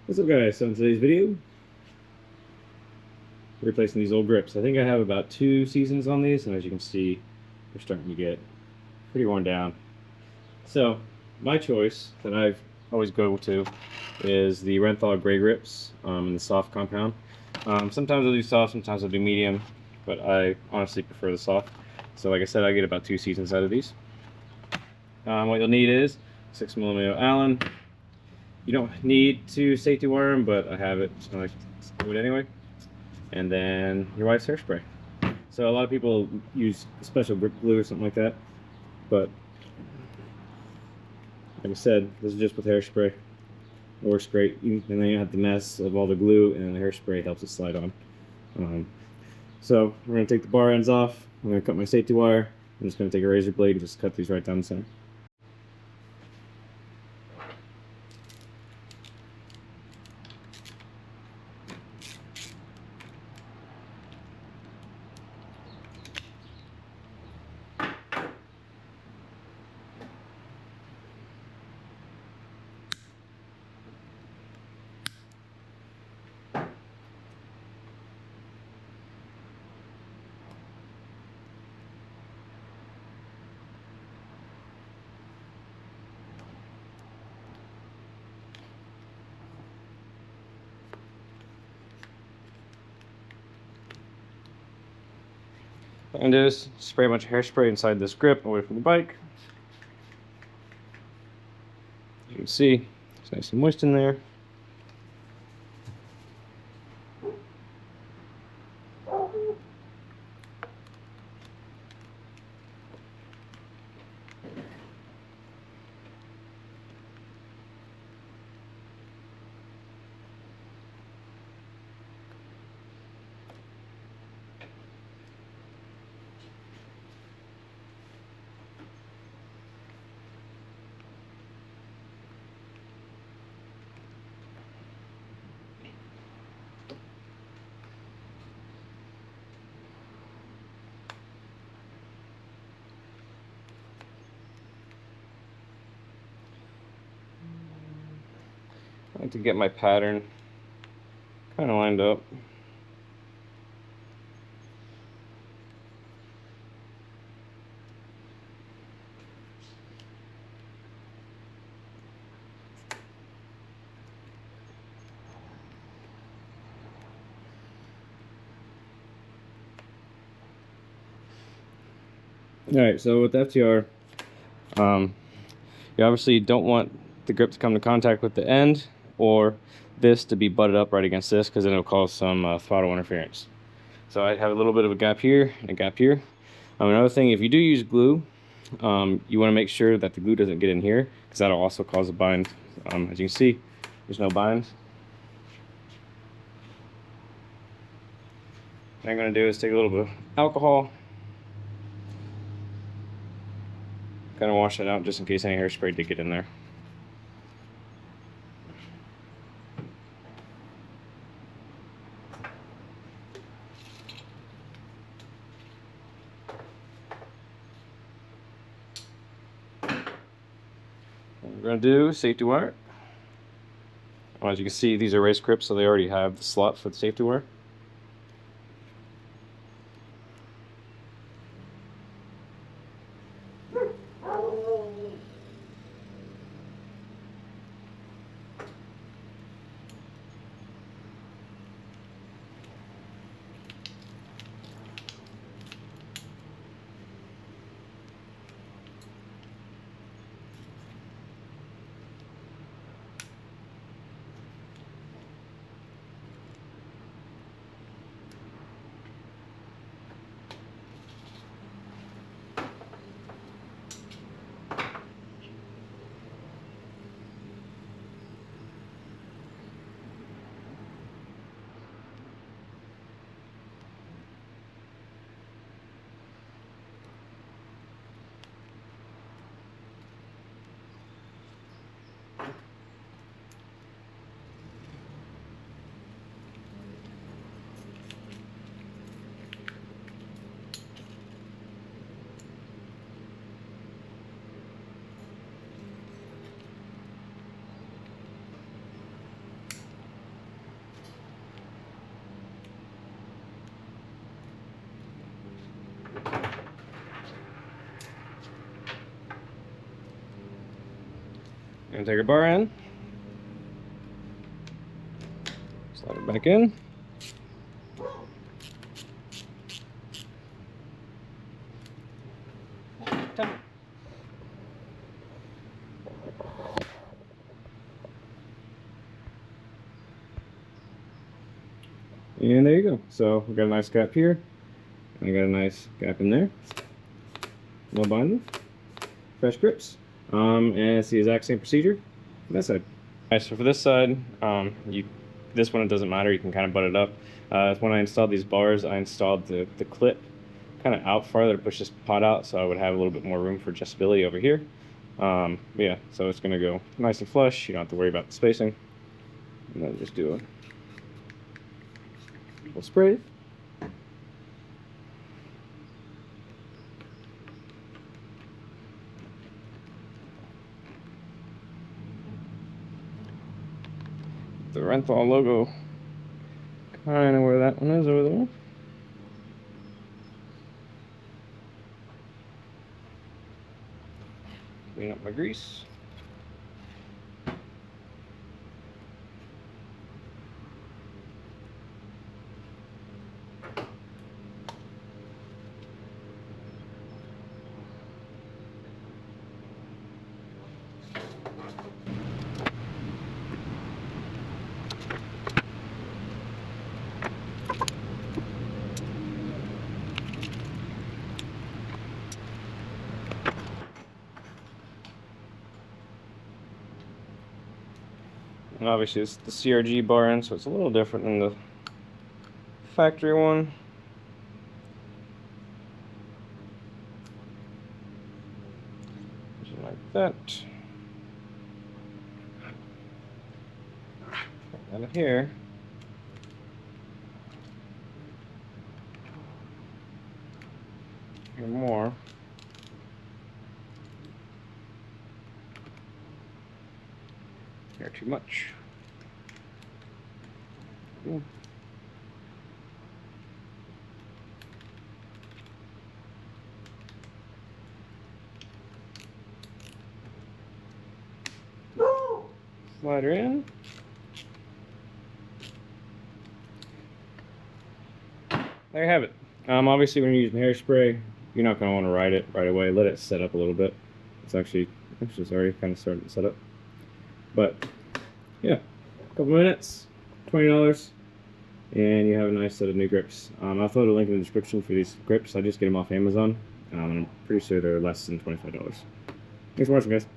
What's up, guys? So in today's video, we're replacing these old grips. I think I have about 2 seasons on these, and as you can see, they're starting to get pretty worn down. So my choice that I always go to is the Renthal gray grips in the soft compound. Sometimes I'll do soft, sometimes I'll do medium, but I honestly prefer the soft. So like I said, I get about 2 seasons out of these. What you'll need is 6mm Allen. You don't need to safety wire them, but I have it, so I like to do it anyway. And then your wife's hairspray. So a lot of people use special grip glue or something like that, but like I said, this is just with hairspray. It works great, and then you don't have the mess of all the glue, and the hairspray helps it slide on. So we're going to take the bar ends off. I'm going to cut my safety wire. I'm just going to take a razor blade and just cut these right down the center. What I'm going to do is spray a bunch of hairspray inside this grip away from the bike. As you can see, it's nice and moist in there. I like to get my pattern kind of lined up. Alright, so with the FTR, you obviously don't want the grip to come to contact with the end, or this to be butted up right against this, because then it'll cause some throttle interference. So I have a little bit of a gap here and a gap here. Another thing, if you do use glue, you want to make sure that the glue doesn't get in here, because that'll also cause a bind. As you can see, there's no binds. What I'm going to do is take a little bit of alcohol, kind of wash it out just in case any hairspray did get in there. What we're going to do, safety wire. As you can see, these are race grips, so they already have the slot for the safety wire. Gonna take our bar in, slide it back in. And there you go. So we got a nice gap here, and I got a nice gap in there. No binding, fresh grips, and it's the exact same procedure on that side. Alright, so for this side, this one it doesn't matter. You can kind of butt it up. When I installed these bars, I installed the clip kind of out farther to push this pot out, so I would have a little bit more room for adjustability over here. Yeah, so it's gonna go nice and flush. You don't have to worry about the spacing. And then just do a little spray. The Renthal logo kind of where that one is over there. Clean up my grease. And obviously it's the CRG bar end, so it's a little different than the factory one. Just like that. Put that here. Here more. Here too much. Ooh. Slide her in. There you have it. Obviously when you're using hairspray, you're not going to want to ride it right away. Let it set up a little bit. It's actually already kind of starting to set up. But yeah, a couple minutes, $20, and you have a nice set of new grips. I'll throw the link in the description for these grips. I just get them off Amazon. I'm pretty sure they're less than $25. Thanks for watching, guys.